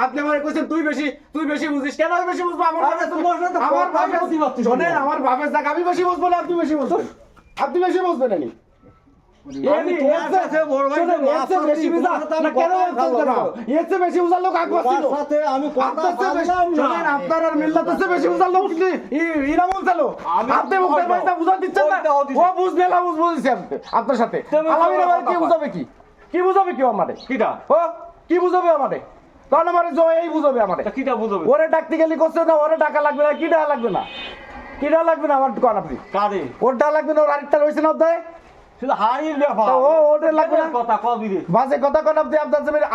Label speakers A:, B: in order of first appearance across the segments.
A: আপনি আমারে কইছেন তুই বেশি বুঝিস কেন আমি বেশি বুঝবো আমার বাপের জায়গা আমি বেশি বুঝবো না আপনি বেশি বুঝবেন আপনি বেশি বুঝবেন নাকি আপনার সাথে কি বুঝাবে কি আমাদের কি বুঝাবে আমাদের কারণ আমার এই বুঝাবে আমাদের
B: কিটা বুঝাবে
A: ওরে ডাকতে গেলে করছে না ওরে টাকা লাগবে না কি টাকা লাগবে না কি টাকা লাগবে না আমার দোকান আপনি
B: কারে
A: ওর টাকা লাগবে না ওর আরেকটা রয়েছে না অধ্যায়
B: শুধু হাড়ির ব্যাপার
A: ও ওদের লাগবে না
B: কথা কবি রে
A: বাজে কথা কোন আপনি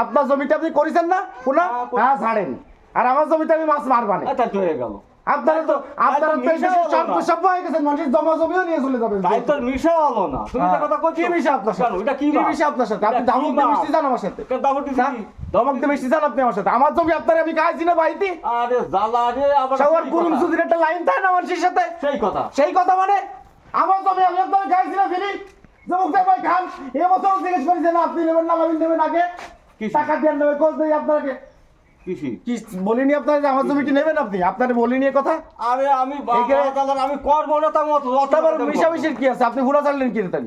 A: আপনার জমিটা আপনি করেছেন না পুনা হ্যাঁ ছাড়েন আর আমার জমিতে আমি মাছ মারবানে
B: এটা তো হয়ে গেল
A: আপনারা তো সব হয়ে গেছেন মানুষের জমা জমিও নিয়ে চলে যাবেন
B: তাই তো মিশা হলো না তুমি একটা কথা কইছো
A: কি মিশা আপনার সাথে
B: এটা কি
A: মিশা আপনার সাথে আপনি দামক দিয়ে মিষ্টি জান আমার সাথে দমক দিয়ে মিষ্টি জান আপনি আমার সাথে আমার জমি আপনারে আমি খাইছি না বাড়িতে
B: আরে জ্বালা রে আবার
A: সবার গুরুম সুদির একটা লাইন থাকে না মানুষের সাথে সেই কথা মানে আমার জমি আমি আপনারে খাইছি না ফিরি জমক দিয়ে ভাই খান এবছর জিজ্ঞেস করেছেন আপনি নেবেন না আমি নেবেন আগে টাকা দিয়ে নেবে কোচ দেই আপনাকে কি বলিনি আপনার যে আমার জমিটি নেবেন আপনি আপনার বলিনি কথা
B: আরে আমি আমি করবো না
A: তার মিশামিশির কি আছে আপনি হুড়া চাললেন কি রে তাই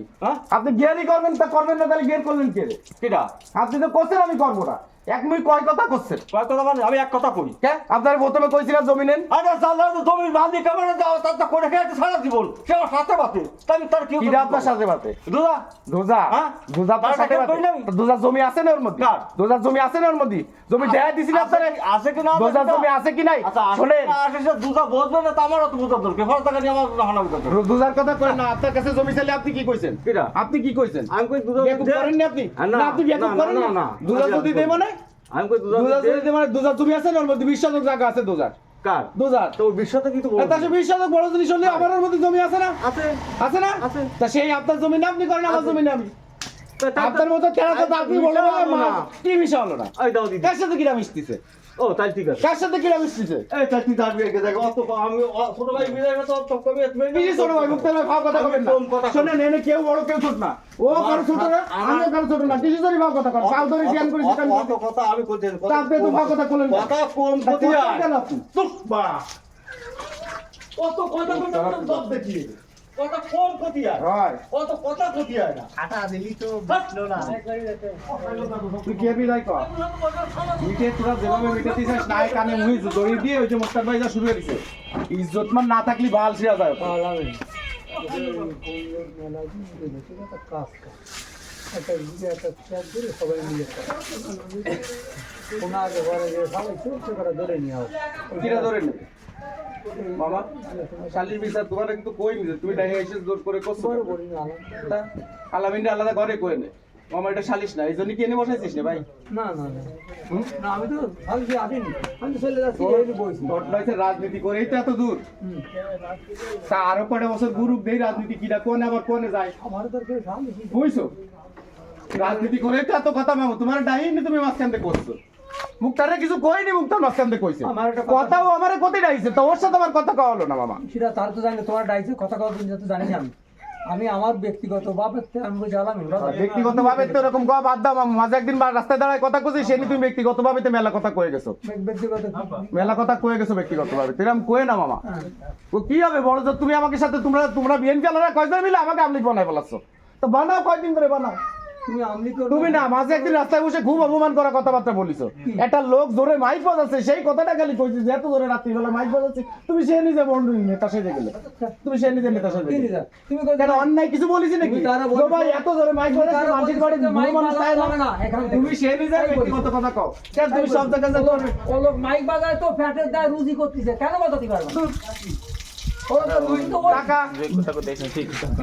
A: আপনি গিয়ারই করবেন তা করবেন না তাহলে গিয়ার করলেন কি রে
B: কিটা
A: আপনি তো করছেন আমি করবো না এক মুই কয় কথা করছেন
B: কয় কথা মানে আমি এক কথা কই
A: কে আপনার প্রথমে কইছিলেন জমি নেন
B: আরে জানলা তো জমির বাঁধি কেমন যাও তার তো করে খেয়ে সারা জীবন সে আমার সাথে বাতে তাই তার কি
A: আপনার সাথে বাতে
B: দুদা
A: দুজা
B: হ্যাঁ
A: দুজা আপনার সাথে বাতে দুজা জমি আছে না ওর মধ্যে দুজা জমি আছে না ওর মধ্যে জমি দেয়া দিছিল আপনারে
B: আছে কি না
A: দুজা জমি আছে কি নাই শুনেন
B: আসে দুজা বুঝবে না তো আমারও তো বুঝার দরকার ফল টাকা নিয়ে আমার হানাবি করতে
A: দুজার কথা করেন না আপনার কাছে জমি চাইলে আপনি কি কইছেন
B: কিরা
A: আপনি কি কইছেন
B: আমি কই দুজা
A: করেন না আপনি না আপনি বিয়ে করেন না দুজা যদি দেই মানে
B: আমি কই দুজা
A: যদি মানে দুজা জমি আছে না ওর মধ্যে 20 শতক জায়গা আছে দুজার
B: কার
A: দুজার
B: তো 20 শতক কি তো বড়
A: তা 20 শতক বড় জিনিস হলে আমার ওর মধ্যে জমি আছে না
B: আছে
A: না তা সেই আপনার জমি না আপনি করেন আমার জমি না আমি আপনার মতো কেন তো আপনি বলেন না কি বিষয় হলো না
B: এই দাও দিদি
A: কার সাথে কিরা মিশতেছে
B: ও তাই ঠিক আছে
A: কার সাথে কিরা মিশতেছে
B: এই তাই তুই দাঁড়িয়ে গেছে অত আমি ছোট ভাই বিদায় তো তো কবে তুমি
A: কি ছোট ভাই মুক্তার ভাই ভাব কথা বলেন না শুনেন এনে কেউ বড় কেউ ছোট না ও কারো ছোট না আমি কারো ছোট না কিছু ধরে ভাব কথা কর পাও ধরে জ্ঞান করি সেটা
B: অত কথা আমি কইতে
A: আপনি তো ভাব কথা বলেন
B: কথা কম কতি আর
A: চুপ বা অত কথা বলতে দব দেখি
B: কথা কম কতি আর
A: হয়
B: অত কথা কতি আর না
C: আটা দিলি তো বুঝলো না
A: তুই কে বি লাইক মিটে তোরা যেভাবে মিটাতে চাস নাই কানে মুই দড়ি দিয়ে ওই যে মুক্তার ভাই যা শুরু হয়ে দিছে ইজ্জতমান না থাকলি বাল ছিয়া যায়
C: সবাই মিলে ধরে নিয়ে
A: কিরা ধরে নে মামা শালির বিচার দোকানে কিন্তু কই নিছে তুমি ডাইরে এসে জোর করে করছো আলামিনটা আলাদা ঘরে কই নে মামা এটা শালিশ না এইজন্য কি এনে বসাইছিস রে ভাই
C: না না না না আমি তো ভাবছি আসিনি আমি তো চলে যাচ্ছি এই বইছি
A: ঘটনাইছে রাজনীতি করেই তো এত দূর তা আরো কয়টা বছর গুরুক দেই রাজনীতি কিরা কোনে আবার কোনে যায়
C: আমার দরকার সামনে
A: বুঝছো রাজনীতি করে তো এত কথা মামু তোমার ডাইনি তুমি মাঝখান থেকে করছো মুক্তারে কিছু কইনি মুক্তার মাঝখান থেকে কইছে
C: আমার একটা
A: কথাও আমারে কোথায় ডাইছে তো ওর সাথে আমার কথা কওয়া হলো না মামা
C: সেটা তার তো জানি তোমার ডাইছে কথা কথা তুমি তো জানি আমি আমি আমার ব্যক্তিগত ভাবে আমি জ্বালাম
A: ব্যক্তিগত ভাবে তো এরকম গা বাদ দাও মামা মাঝে একদিন রাস্তায় দাঁড়ায় কথা কইছি সেনি তুমি ব্যক্তিগত ভাবে তো মেলা কথা কয়ে গেছো
C: ব্যক্তিগত
A: মেলা কথা কয়ে গেছো ব্যক্তিগত ভাবে তেরাম কয়ে না মামা ও কি হবে বড় যে তুমি আমাকে সাথে তোমরা বিএনপি আলাদা কয়জন মিলে আমাকে আমলিক বানাই ফেলাচ্ছ তো বানাও কয়দিন করে বানাও তুমি না মাঝে একদিন রাস্তায় বসে খুব অপমান করা কথাবার্তা বলিছো একটা লোক জোরে মাইক বাজাচ্ছে সেই কথাটা খালি কইছি যে এত জোরে রাত্রিবেলা মাইক বাজাচ্ছে তুমি সে নিজে বন্ধু নেতা সেজে গেলে তুমি সে নিজে নেতা সেজে গেলে তুমি কেন অন্যায় কিছু বলিস নাকি ভাই এত জোরে মাইক বাজাচ্ছে মানুষের বাড়ি মানুষ তাই না তুমি সে নিজে ব্যক্তিগত কথা কও কেন তুমি সব জায়গায় যাও
C: ও লোক মাইক বাজায় তো ফ্যাটের দায় রুজি করতেছে কেন বাজাতে পারবে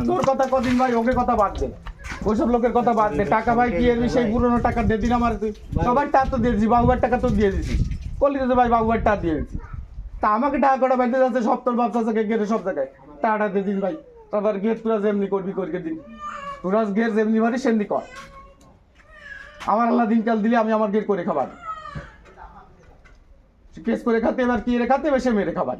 A: তোর কথা কদিন ভাই ওকে কথা বাদ দে ওইসব লোকের কথা বাদ দে টাকা ভাই কি এর সেই পুরোনো টাকা দিয়ে দিন আমার তুই সবার টাকা তো দিয়ে দিছি বাবুবার টাকা তো দিয়ে দিছি কলিতে ভাই বাবুবার টাকা দিয়ে দিছি তা আমাকে টাকা কটা বাইতে যাচ্ছে সব তোর বাচ্চা থেকে গেলে সব জায়গায় টাকাটা দিয়ে দিন ভাই তারপর গেট তোরা যেমনি করবি করিয়ে দিন তোরা গেট যেমনি পারি সেমনি কর আমার আল্লাহ দিনকাল দিলে আমি আমার গেট করে খাবার কেস করে খাতে এবার কি রে খাতে বেশি মেরে খাবার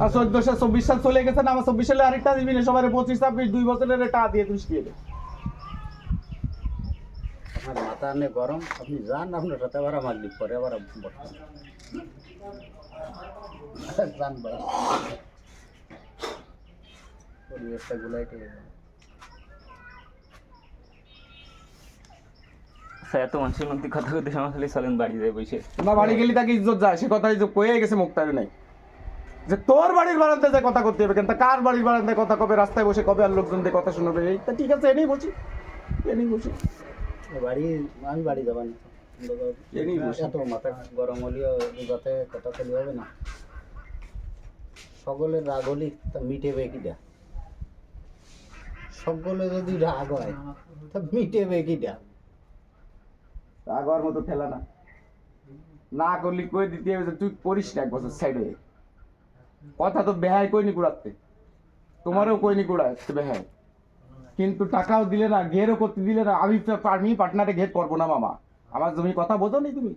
A: আর 1424 সাল চলে গেছে না, আমার 24 সালে আরেকটা দিবি না, সবার 25 26 2 বছরের টাকা দিয়ে তুই দিয়ে দে।
D: আপনার মাথা অনেক গরম, আপনি যান আপনার সাথে আবার মাগলি পরে আবার যান বাস পরিবেশটা গুলাইতে
E: এত মানুষের মধ্যে কথা করতে সমস্যা চলেন বাড়ি যায় বসে।
A: না বাড়ি গেলে তাকে ইজ্জত যায়, সে কথাই যে কয়ে গেছে মুখটারে নাই যে তোর বাড়ির বারান্দায় যায় কথা করতে হবে, কিন্তু কার বাড়ির বারান্দায় কথা কবে, রাস্তায় বসে কবে আর লোকজন দিয়ে কথা শুনবে, এই তা ঠিক আছে এনেই বসি
D: বাড়ি আমি বাড়ি যাবানি
A: এনেই বসি।
D: এত মাথা গরম হলেও যাতে কথা চলি হবে না, সকলের রাগ হলি তা মিটেবে কিটা, সকলে যদি রাগ হয় তা মিটেবে কিটা।
A: রাগ হওয়ার মতো খেলা না, না করলি কই দিতে হবে যে তুই করিস না এক বছর সাইডে, কথা তো বেহায় কইনি কুড়াতে, তোমারও কইনি কুড়াতে বেহায়, কিন্তু টাকাও দিলে না, ঘেরও করতে দিলে না। আমি পার্টনারে ঘের করবো না মামা, আমার জমি কথা বোঝো নি তুমি?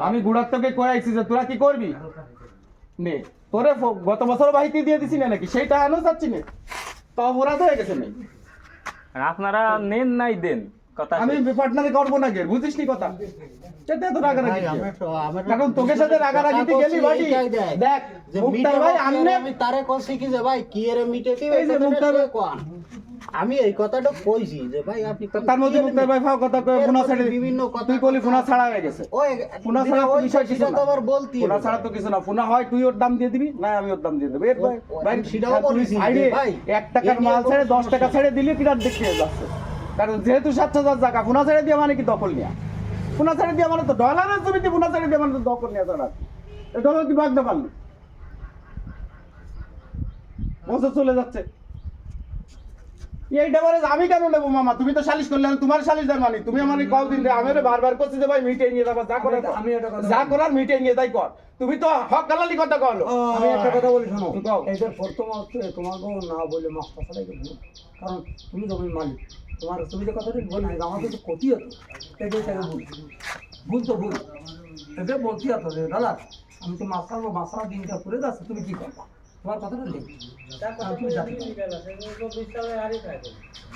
A: আমি গুড়ার তোকে কয়াইছি যে তোরা কি করবি নে, তোরে গত বছর বাহিতে দিয়ে দিছি না নাকি, সেইটা আনো চাচ্ছি না, তো অপরাধ হয়ে গেছে নেই।
E: আর আপনারা নেন নাই দেন কথা
A: আমি পার্টনারে করবো না ঘের, বুঝিস নি কথা? সেটা তো রাগারাগি কি?
D: আমার
A: কারণ তোকে সাথে রাগারাগিতে গেলি বাড়ি দেখ
D: যে
A: মুক্তার ভাই
D: আমি তারে কইছি কি যে ভাই কি এর মিটে দিবে,
A: এই যে মুক্তার ভাই
D: কোন আমি এই কথাটা কইছি যে ভাই আপনি
A: তার মধ্যে মুক্তার ভাই ফাও কথা কয়ে ফোনা ছেড়ে
D: বিভিন্ন কথা
A: তুই বলি ফোনা ছাড়া হয়ে গেছে,
D: ওই
A: ফোনা ছাড়া তো বিষয় কিছু
D: সেটা
A: না,
D: তো আবার বলতি
A: ফোনা ছাড়া তো কিছু না, ফোনা হয় তুই ওর দাম দিয়ে দিবি না আমি ওর দাম দিয়ে দেবো, এর ভাই ভাই
D: সেটাও
A: তুই
D: বলেছি যে
A: সাইডে
D: ভাই
A: 1 টাকার মাল ছেড়ে 10 টাকা ছেড়ে দিলে কিরার দেখতে যাচ্ছে, কারণ যেহেতু 7,000 টাকা ফোনা ছেড়ে দিয়ে মানে কি দখল নেয়া, ফোনা ছেড়ে দিয়ে মানে তো ডলারের জমিতে ফোনা ছেড়ে দিয়ে মানে তো দখল নেওয়া যাবে না, এটা হলো কি ভাগতে পারলি বছর চলে যাচ্ছে। এইটা বলে আমি কেন নেবো মামা, তুমি তো সালিশ করলে, তোমার সালিশদার মানে তুমি আমার কল দিন আমি বারবার করছি যে ভাই মিটিয়ে নিয়ে যাবা, যা করার
C: আমি একটা কথা
A: যা করার মিটিয়ে নিয়ে তাই কর, তুমি তো হক গালালি কথা কলো।
C: আমি একটা কথা বলি শোনো,
A: তুমি কও।
C: এদের প্রথম হচ্ছে তোমাকেও না বলে মাস্টার ছাড়াই ভুল, কারণ তুমি জমির মালিক, তোমার তুমি যে কথাটা বলে আমার কিন্তু ক্ষতি হতো, এটাই তাকে ভুল তো ভুল, এটা বলতে হতো যে দাদা আমি তো মাস্টার দিনটা করে যাচ্ছে, তুমি কি করবা, তোমার কথাটা নেই তুমি জানি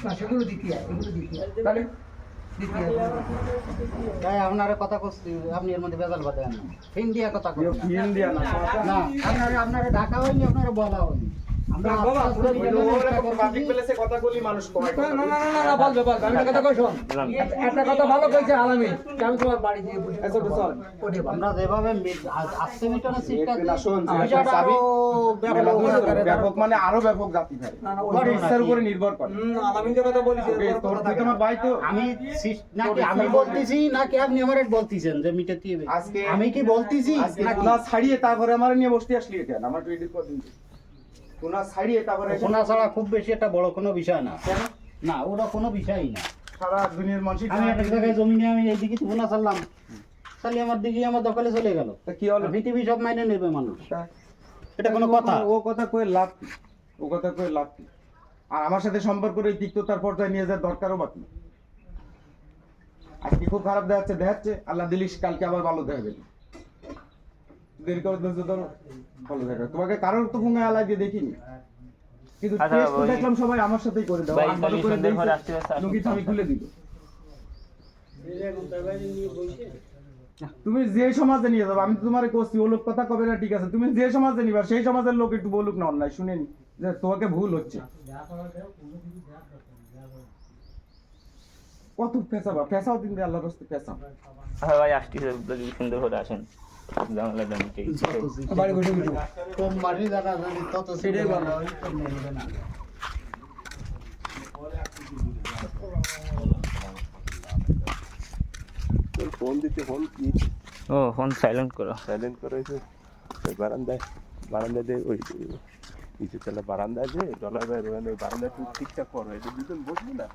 C: না, সেগুলো দিতে হয়, এগুলো দিতে হয়,
A: তাহলে
C: দিতে হয়।
D: ভাই আপনার কথা কইছি আপনি এর মধ্যে বেজাল বাদে না ফিন দিয়া কথা কই
A: ফিন দিয়া না
D: না আপনারা ঢাকা হয়নি, আপনারা বলা হয়নি, আমরা
C: বাবা,
A: পাবলিক প্লেসে কথা বলি মানুষ কয়
C: না না না না না বলবে বলবে, আমি একটা কথা কই শোন, একটা কথা ভালো কইছে আলামি, আমি তোমার বাড়ি দিয়ে বসে
A: আচ্ছা তো চল
C: ওঠে বাবা।
D: আমরা যেভাবে আসছে মিটারের সিস্টেম
A: না শোন
D: বিষয়টা আরো
A: ব্যাপক মানে আরো ব্যাপক জাতি ভাই,
C: না, না,
A: ওর ইচ্ছার উপরে নির্ভর করে।
C: আলামি যে কথা বলিস
A: তোর তুই তোমার ভাই তো
D: আমি নাকি আমি বলতেছি নাকি আপনি আমার বলতেছেন যে মিটাতে হবে,
A: আজকে
D: আমি কি বলতেছি
A: আজকে
D: নাকি
A: না ছাড়িয়ে তারপরে আমার নিয়ে বসতে আসলি কেন, আমার তুই এডিট করে দিন কোনা ছাড়িয়ে তারপরে এসে-
D: শোনা ছাড়া খুব বেশি একটা বড় কোনো বিষয় না,
A: কেন?
D: না ওটা কোনো বিষয়ই না।
A: সারা দুনিয়ার মানুষ
D: আমি একটা জায়গায় জমি নিয়ে আমি এইদিকে বোনা ছাড়লাম, তাহলে আমার দিকে আমার দখলে চলে গেল,
A: কি হলো
D: পৃথিবী সব মাইনে নেবে মানুষ, এটা কোনো কথা?
A: ও কথা কয়ে লাভ কি? ও কথা কয়ে লাভ কি? আর আমার সাথে সম্পর্ক এই তিক্ততার পর্যায়ে নিয়ে যাওয়ার দরকারও বাকি। আজকে খুব খারাপ দেখাচ্ছে আল্লাহ দিলিস কালকে আবার ভালো দেখাবে, দেরি করে ধৈর্য ধরো ভালো দেখাবে, তোমাকে কারোর তো ভুঙ্গা আলাই দিয়ে দেখিনি, কিন্তু
E: আচ্ছা,
A: টেস্ট তো
E: ওই-
A: দেখলাম সবাই আমার সাথেই করে দাও,
E: ভাই,
A: আর ভালো করে
E: সন্ধ্যের পরে
A: দেখি
E: আসতে আসতে
A: লুঙ্গি আমি খুলে দিব। তুমি যে সমাজে নিয়ে যাবো, আমি তো তোমার কোসি ও লোক কথা কবে না, ঠিক আছে তুমি যে সমাজে নিবা সেই সমাজের লোক একটু বলুক না অন্যায় শুনেনি যে তোমাকে ভুল হচ্ছে, কত পেঁচাবা পেঁচাও দিন দিয়ে আল্লাহর রাস্তায় পেঁচাও।
E: হ্যাঁ ভাই আসছি, যদি সুন্দর করে আসেন জানালা দাম
C: বাড়ি বসে বসে
D: কম মারি জানা জানি তত
C: সেটাই ভালো।
D: না।
F: ফোন দিতে ফোন কি
E: ও ফোন সাইলেন্ট করো।
F: সাইলেন্ট করেছে ওই বারান্দায় বারান্দাতে ওই নিচে তলা বারান্দা আছে ডলার বাইর ওখানে ওই বারান্দা একটু ঠিকঠাক করো, এটা দুজন বসবো না